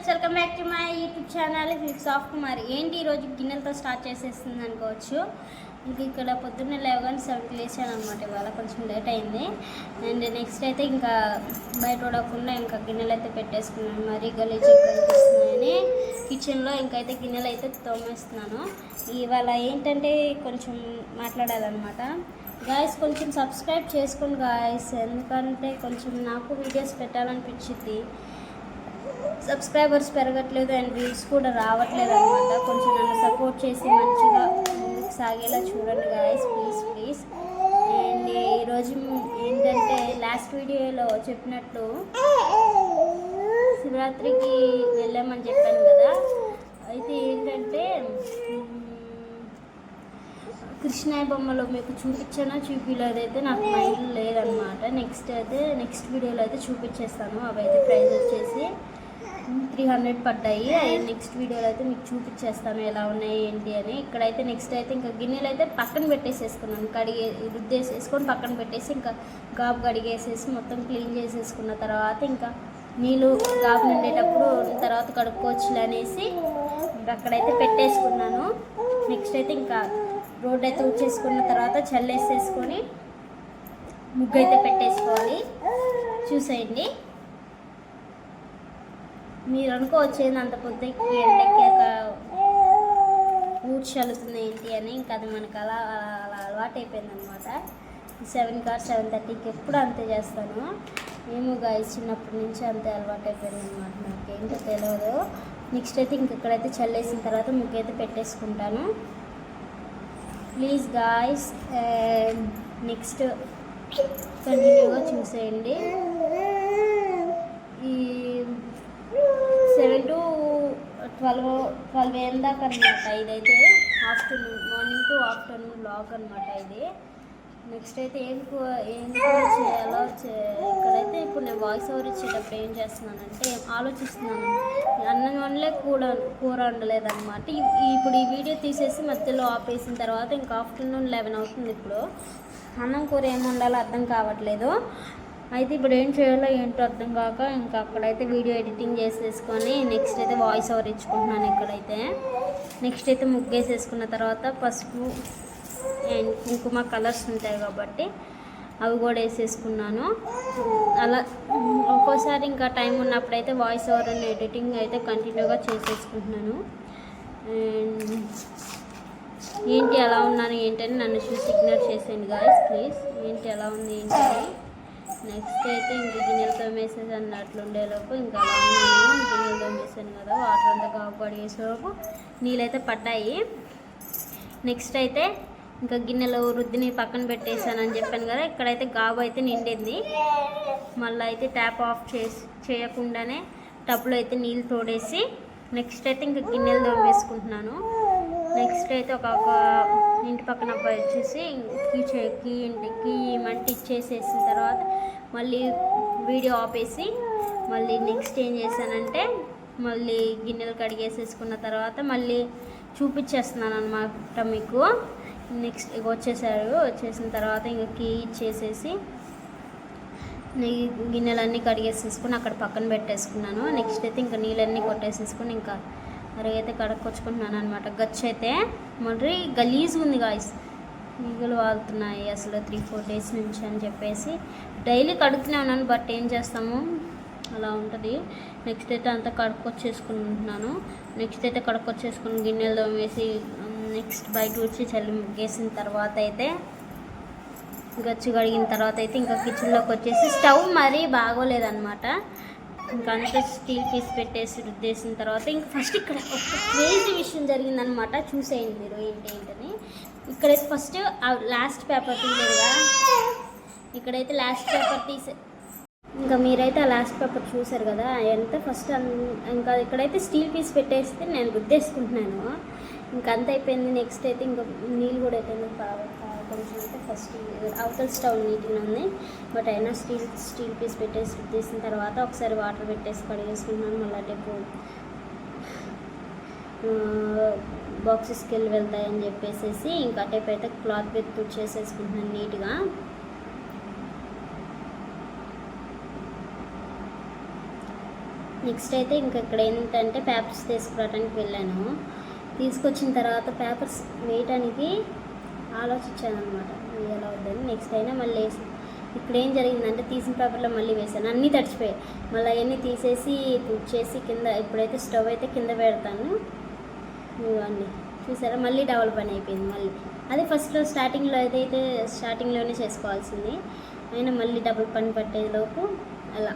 Welcome back to my YouTube channel flicks of Kumar. ఏంటి ఈరోజు గిన్నెలతో start చేసేస్తుంది అనుకోవచ్చు. ఇంక ఇక్కడ పొద్దున్నే లేవగానే 7కి లేచాను అనమాట. ఇవాళ కొంచెం లేట్ అయింది. అండ్ నెక్స్ట్ అయితే ఇంకా బయట ఉడకుండా ఇంకా గిన్నెలు అయితే పెట్టేసుకున్నాను. మరీ గలీజ్ కనిపిస్తున్నాయని కిచెన్లో ఇంకైతే గిన్నెలు అయితే తోమేస్తున్నాను. ఇవాళ ఏంటంటే కొంచెం మాట్లాడాలన్నమాట. గాయస్ కొంచెం సబ్స్క్రైబ్ చేసుకోండి గాయస్, ఎందుకంటే కొంచెం నాకు వీడియోస్ పెట్టాలనిపించింది. సబ్స్క్రైబర్స్ పెరగట్లేదు అండ్ వ్యూస్ కూడా రావట్లేదు అనమాట. కొంచెం నన్ను సపోర్ట్ చేసి మంచిగా ముందుకు సాగేలా చూడండి గాయస్, ప్లీజ్. అండ్ ఈరోజు ఏంటంటే లాస్ట్ వీడియోలో చెప్పినట్టు శివరాత్రికి వెళ్ళామని చెప్పాను కదా. అయితే ఏంటంటే కృష్ణయ్య బొమ్మలో మీకు చూపించలేదైతే నాకు మైండ్ లేదనమాట. నెక్స్ట్ వీడియోలో అయితే చూపించేస్తాను. అవైతే ప్రైజ్ వచ్చేసి 300 పడ్డాయి. నెక్స్ట్ వీడియోలో అయితే మీకు చూపించేస్తాను ఎలా ఉన్నాయి ఏంటి అని. ఇక్కడైతే నెక్స్ట్ అయితే ఇంకా గిన్నెలు అయితే పక్కన పెట్టేసేసుకున్నాను. రుద్దేసేసుకొని పక్కన పెట్టేసి ఇంకా గాబు కడిగేసేసి మొత్తం క్లీన్ చేసేసుకున్న తర్వాత ఇంకా నీళ్ళు గాబు నిండేటప్పుడు తర్వాత కడుక్కోవచ్చులే అనేసి అక్కడైతే పెట్టేసుకున్నాను. నెక్స్ట్ అయితే ఇంకా రోడ్ అయితే ఊడ్చేసుకున్న తర్వాత చల్లేసేసుకొని ముగ్గు అయితే పెట్టేసుకోవాలి. చూసేయండి. మీరు అనుకోవచ్చేది అంత పొద్దుకి ఎండెక్కాక చల్లుతుంది ఏంటి అని. ఇంకా అది మనకు అలా అలవాటు అయిపోయింది అనమాట. 7కి 7:30కి ఎప్పుడు అంతే చేస్తాను. ఏమో గాయస్ చిన్నప్పటి నుంచి అంతే అలవాటు అయిపోయింది అనమాట. నాకేంటో తెలియదు. నెక్స్ట్ అయితే ఇంకెక్కడైతే చల్లేసిన తర్వాత ముగ్గు అయితే పెట్టేసుకుంటాను. ప్లీజ్ గాయస్ నెక్స్ట్ కంటిన్యూగా చూసేయండి. ఈ 7 to 12 AM దాకా అనమాట. ఇదైతే మార్నింగ్ టు ఆఫ్టర్నూన్ బ్లాగ్ అనమాట ఇది. నెక్స్ట్ అయితే ఏం చేయాలో ఇక్కడైతే ఇప్పుడు నేను వాయిస్ ఓవర్ ఇచ్చేటప్పుడు ఏం చేస్తున్నానంటే ఆలోచిస్తున్నాను. అన్నం వండలే కూర వండలేదన్నమాట. ఇప్పుడు ఈ వీడియో తీసేసి మధ్యలో ఆపేసిన తర్వాత ఇంకా ఆఫ్టర్నూన్ 11 అవుతుంది. ఇప్పుడు అన్నం కూర ఏం వండాలో అర్థం కావట్లేదు. అయితే ఇప్పుడు ఏం చేయాలో ఏంటో అర్థం కాక ఇంకా అక్కడైతే వీడియో ఎడిటింగ్ చేసేసుకొని నెక్స్ట్ అయితే వాయిస్ ఓవర్ ఇచ్చుకుంటున్నాను. ఇక్కడైతే నెక్స్ట్ అయితే ముగ్గేసేసుకున్న తర్వాత పసుపు అండ్ కుంకుమ కలర్స్ ఉంటాయి కాబట్టి అవి కూడా వేసేసుకున్నాను. అలా ఒక్కోసారి ఇంకా టైం ఉన్నప్పుడైతే వాయిస్ ఓవర్ అండ్ ఎడిటింగ్ అయితే కంటిన్యూగా చేసేసుకుంటున్నాను. అండ్ ఏంటి ఎలా ఉన్నాను ఏంటని నన్ను చూసి ఇగ్నోర్ చేసేయండి గాయస్ ప్లీజ్. ఏంటి ఎలా ఉంది ఏంటని. నెక్స్ట్ అయితే ఇంక గిన్నెలు తోమేసేసి అన్నట్లు ఉండేలోపు ఇంకా అలా ఉన్నాను. గిన్నెలు తోమేసాను కదా, వాటర్ అంతా గాబు కడిగేసేలోపు నీళ్ళైతే పడ్డాయి. నెక్స్ట్ అయితే ఇంకా గిన్నెలో రుద్దిని పక్కన పెట్టేసానని చెప్పాను కదా. ఇక్కడైతే గాబు అయితే నిండింది. మళ్ళీ అయితే ట్యాప్ ఆఫ్ చేయకుండానే టబ్లో అయితే నీళ్ళు తోడేసి నెక్స్ట్ అయితే ఇంకా గిన్నెలు తోమేసుకుంటున్నాను. నెక్స్ట్ అయితే ఒక ఇంటి పక్కన అబ్బాయి వచ్చేసి కీ మంటి ఇచ్చేసేసిన తర్వాత మళ్ళీ వీడియో ఆపేసి మళ్ళీ నెక్స్ట్ ఏం చేశానంటే మళ్ళీ గిన్నెలు కడిగేసేసుకున్న తర్వాత మళ్ళీ చూపించేస్తున్నాను అనమాట మీకు. నెక్స్ట్ వచ్చేసిన తర్వాత ఇంకా కీ ఇచ్చేసేసి గిన్నెలన్నీ కడిగేసేసుకుని అక్కడ పక్కన పెట్టేసుకున్నాను. నెక్స్ట్ అయితే ఇంకా నీళ్ళన్నీ కొట్టేసేసుకుని ఇంకా అరగైతే కడుక్కొచ్చుకుంటున్నాను అనమాట. గచ్చు అయితే మరి గలీజ్గా ఉంది గాయస్, ఈగలు వాళ్తున్నాయి అసలు 3-4 డేస్ నుంచి అని చెప్పేసి డైలీ కడుగుతూనే ఉన్నాను. బట్ ఏం చేస్తాము అలా ఉంటుంది. నెక్స్ట్ అయితే అంతా కడుక్కొచ్చేసుకుంటున్నాను. నెక్స్ట్ అయితే కడుక్కొచ్చేసుకుని గిన్నెలు తోమేసి నెక్స్ట్ బయట వచ్చి చల్లి ముగ్గేసిన తర్వాత అయితే గచ్చు కడిగిన తర్వాత అయితే ఇంకా కిచెన్లోకి వచ్చేసి స్టవ్ మరీ బాగోలేదన్నమాట. ఇంకా అంతా స్టీల్ పీస్ పెట్టేసి రుద్దేసిన తర్వాత ఇంకా ఫస్ట్ ఇక్కడ ఒక క్రేజీ విషయం జరిగిందనమాట. చూసేయండి మీరు ఏంటని. ఇక్కడైతే ఫస్ట్ లాస్ట్ పేపర్ తీయలేదుగా, ఇక్కడైతే లాస్ట్ పేపర్ ఇంకా మీరైతే ఆ లాస్ట్ పేపర్ చూసారు కదా. ఎంత ఫస్ట్ ఇంకా ఇక్కడైతే స్టీల్ పీస్ పెట్టేస్తే నేను రుద్దేసుకుంటున్నాను. ఇంకా అంత అయిపోయింది. నెక్స్ట్ అయితే ఇంకా నీళ్ళు కూడా అయిపోయింది కొంచెం. అయితే ఫస్ట్ అవతల స్టవ్ నీట్గా ఉంది బట్ అయినా స్టీల్ పీస్ పెట్టేసి రుద్దేసిన తర్వాత ఒకసారి వాటర్ పెట్టేసి కడిగేసుకుంటున్నాను. మళ్ళీ టేపు బాక్సెస్కి వెళ్తాయని చెప్పేసి ఇంకా టేపు అయితే క్లాత్ పెట్టి తుడిచేసేసుకుంటున్నాను నీట్గా. నెక్స్ట్ అయితే ఇంకా ఇక్కడ ఏంటంటే పేపర్స్ తీసుకురావడానికి వెళ్ళాను. తీసుకొచ్చిన తర్వాత పేపర్స్ వేయటానికి ఆలోచించాను అనమాట, ఎలా వద్దని. నెక్స్ట్ అయినా మళ్ళీ వేసి ఇక్కడ ఏం జరిగిందంటే తీసిన పేపర్లో మళ్ళీ వేసాను, అన్నీ తడిచిపోయాయి. మళ్ళీ అవన్నీ తీసేసి చేసి కింద ఇప్పుడైతే స్టవ్ అయితే కింద పెడతాను. ఇవన్నీ చూసారా, మళ్ళీ డబల్ పని అయిపోయింది. మళ్ళీ అదే ఫస్ట్లో స్టార్టింగ్లోనే చేసుకోవాల్సింది, అయినా మళ్ళీ డబుల్ పని పట్టేలోపు అలా.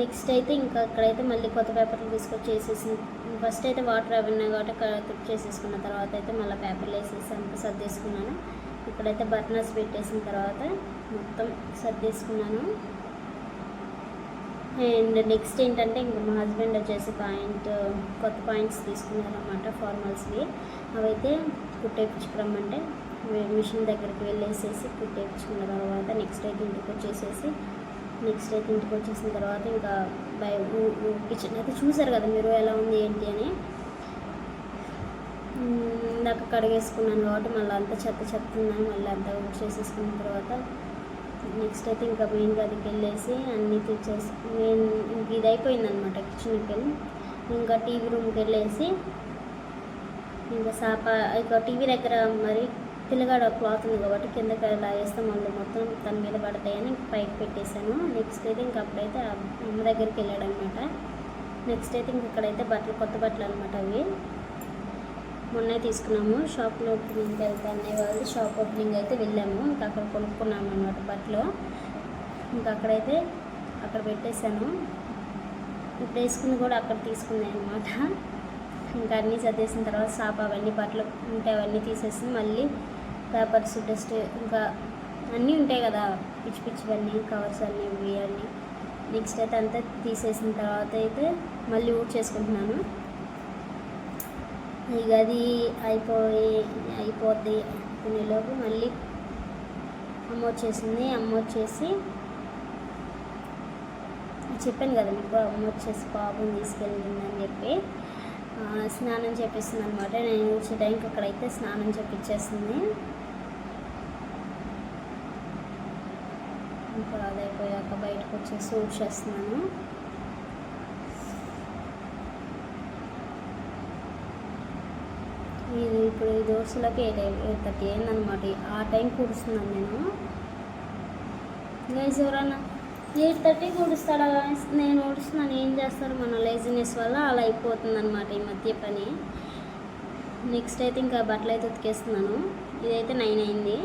నెక్స్ట్ అయితే ఇంకా అక్కడైతే మళ్ళీ కొత్త పేపర్లు తీసుకొచ్చేసేసి ఫస్ట్ అయితే వాటర్ అవి ఉన్నాయి కాబట్టి కుక్ చేసేసుకున్న తర్వాత అయితే మళ్ళీ పేపర్లు వేసేసి అంతా సర్దేసుకున్నాను. ఇక్కడైతే బర్నర్స్ పెట్టేసిన తర్వాత మొత్తం సర్దేసుకున్నాను. అండ్ నెక్స్ట్ ఏంటంటే ఇంకా మా హస్బెండ్ వచ్చేసి కొత్త పాయింట్స్ తీసుకున్నారన్నమాట ఫార్మల్స్వి. అవైతే కుట్టేపించుకురమ్మంటే మిషన్ దగ్గరికి వెళ్ళేసేసి కుట్టేపించుకున్న తర్వాత నెక్స్ట్ అయితే ఇంటికి వచ్చేసిన తర్వాత ఇంకా కిచెన్ అయితే చూసారు కదా మీరు ఎలా ఉంది ఏంటి అని. ఇందాక కడిగేసుకున్నాను కాబట్టి మళ్ళీ అంతా చెత్త ఉందని మళ్ళీ అంతా చేసేసుకున్న తర్వాత నెక్స్ట్ అయితే ఇంకా మెయిన్ గదికి వెళ్ళేసి అన్నీ తెచ్చేసి ఇంక ఇది అయిపోయిందనమాట. కిచెన్కి వెళ్ళి ఇంకా టీవీ రూమ్కి వెళ్ళేసి ఇంకా ఇక టీవీ దగ్గర మరి పిల్లగాడు క్లాత్ ఉంది కాబట్టి కిందకి అలా వేస్తే మళ్ళీ మొత్తం తన మీద పడతాయని ఇంక పైకి పెట్టేశాను. నెక్స్ట్ అయితే ఇంక అప్పుడైతే అమ్మ దగ్గరికి వెళ్ళాడు అనమాట. నెక్స్ట్ అయితే ఇంక ఇక్కడైతే కొత్త బట్టలు అనమాట. అవి మొన్నే తీసుకున్నాము. షాప్లో ఓపెనింగ్కి వెళ్తానే వాళ్ళు షాప్ ఓపెనింగ్ అయితే వెళ్ళాము. ఇంకా అక్కడ కొనుక్కున్నాము అనమాట బట్టలు. ఇంకా అక్కడైతే అక్కడ పెట్టేశాను. ఇప్పుడు వేసుకుని కూడా అక్కడ తీసుకున్నాయి అనమాట. ఇంకా అన్నీ సర్దేసిన తర్వాత అవన్నీ బట్టలు ఉంటే అవన్నీ తీసేసి మళ్ళీ పేపర్స్ డస్ట్ ఇంకా అన్నీ ఉంటాయి కదా పిచ్చివన్నీ కవర్స్ అన్నీ ఇవి అన్నీ. నెక్స్ట్ అయితే అంతా తీసేసిన తర్వాత అయితే మళ్ళీ చేసుకుంటున్నాను. ఇక అది అయిపోద్ది కొనేలోపు మళ్ళీ అమ్మ వచ్చేసి చెప్పాను కదా మీకు, అమ్మ వచ్చేసి పాపం తీసుకెళ్తుందని చెప్పి స్నానం చేపిస్తుంది అనమాట. నేను వచ్చే టైంకి అక్కడైతే స్నానం చేపించేస్తుంది. ఇంకా అదైపోయాక బయటకు వచ్చేసి ఊడ్చేస్తున్నాను. ఇది ఇప్పుడు ఈ దోశలకి 8:30 అయిందనమాట. ఆ టైం కూడుస్తున్నాను నేను. గైస్ ఎవరన్నా 8:30 కూడుస్తాడా? నేను ఊడుస్తున్నాను, ఏం చేస్తారు మన లేజినెస్ వల్ల అలా అయిపోతుంది అనమాట ఈ మధ్య పని. నెక్స్ట్ అయితే ఇంకా బట్టలు అయితే ఉతికేస్తున్నాను. ఇదైతే 9 అయింది.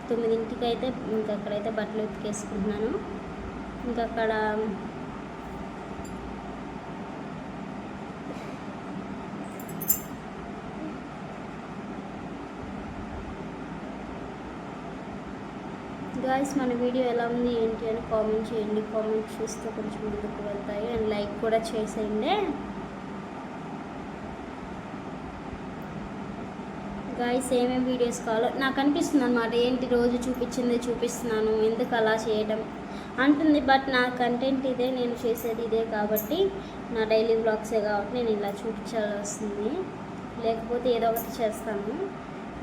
9ంటికి అయితే ఇంకా అక్కడైతే బట్టలు ఉతికేసుకుంటున్నాను. ఇంకా అక్కడ గాయస్ మన వీడియో ఎలా ఉంది ఏంటి అని కామెంట్ చేయండి. కామెంట్ చేస్తే కొంచెం ముందుకు వెళ్తాయి. అండ్ లైక్ కూడా చేసేయండి గాయస్. ఏమేమి వీడియోస్ కావాలో నాకు అనిపిస్తుంది అనమాట. ఏంటి రోజు చూపిస్తున్నాను ఎందుకు అలా చేయడం అంటుంది. బట్ నా కంటెంట్ ఇదే, నేను చేసేది ఇదే కాబట్టి, నా డైలీ వ్లాగ్సే కాబట్టి నేను ఇలా చూపించాల్సి వస్తుంది. లేకపోతే ఏదో ఒకటి చేస్తాను.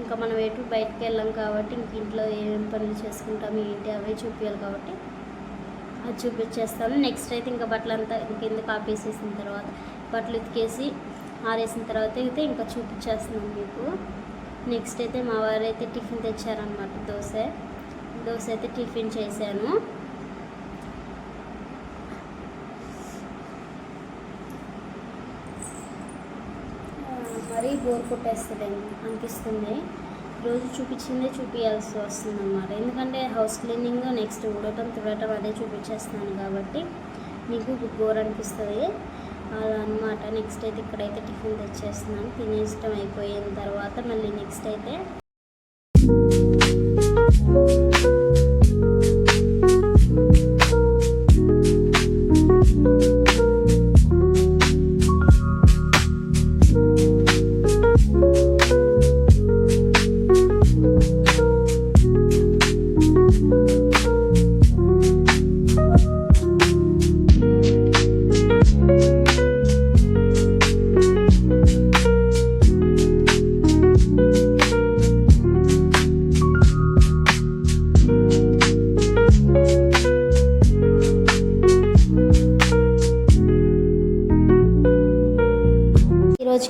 ఇంకా మనం ఎటు బయటకు వెళ్ళాం కాబట్టి ఇంక ఇంట్లో ఏమేమి పనులు చేసుకుంటాము ఏంటి అవే చూపించాలి కాబట్టి అది చూపించేస్తాను. నెక్స్ట్ అయితే ఇంకా బట్టలంతా కిందకి ఆపేసేసిన తర్వాత బట్టలు ఉతికేసి ఆరేసిన తర్వాత అయితే ఇంకా చూపించేస్తున్నాను మీకు. నెక్స్ట్ అయితే మా వారు అయితే టిఫిన్ తెచ్చారనమాట. దోశ అయితే టిఫిన్ చేశాను. మరీ బోర్ కొట్టేస్తుంది అనిపిస్తుంది. రోజు చూపించాల్సి వస్తుంది అన్నమాట. ఎందుకంటే హౌస్ క్లీనింగ్ నెక్స్ట్ తుడటం అదే చూపించేస్తున్నాను కాబట్టి మీకు బోర్ అనిపిస్తుంది అలా అనమాట. నెక్స్ట్ అయితే ఇక్కడైతే టిఫిన్ తెచ్చేస్తున్నాను. తినేయడం అయిపోయిన తర్వాత మళ్ళీ నెక్స్ట్ అయితే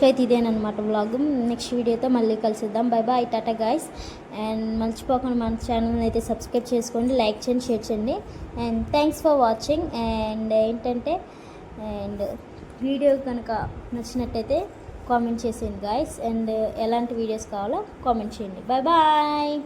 ఈరోజుకి అయితే ఇదేనమాట వ్లాగ్. నెక్స్ట్ వీడియోతో మళ్ళీ కలిసిద్దాం. Bye bye, tata guys. And మర్చిపోకుండా మన ఛానల్ని అయితే సబ్స్క్రైబ్ చేసుకోండి, లైక్ చేయండి, షేర్ చేయండి. And thanks for watching. And ఏంటంటే వీడియో కనుక నచ్చినట్టయితే కామెంట్ చేసేయండి గైస్. అండ్ ఎలాంటి వీడియోస్ కావాలో కామెంట్ చేయండి. Bye bye.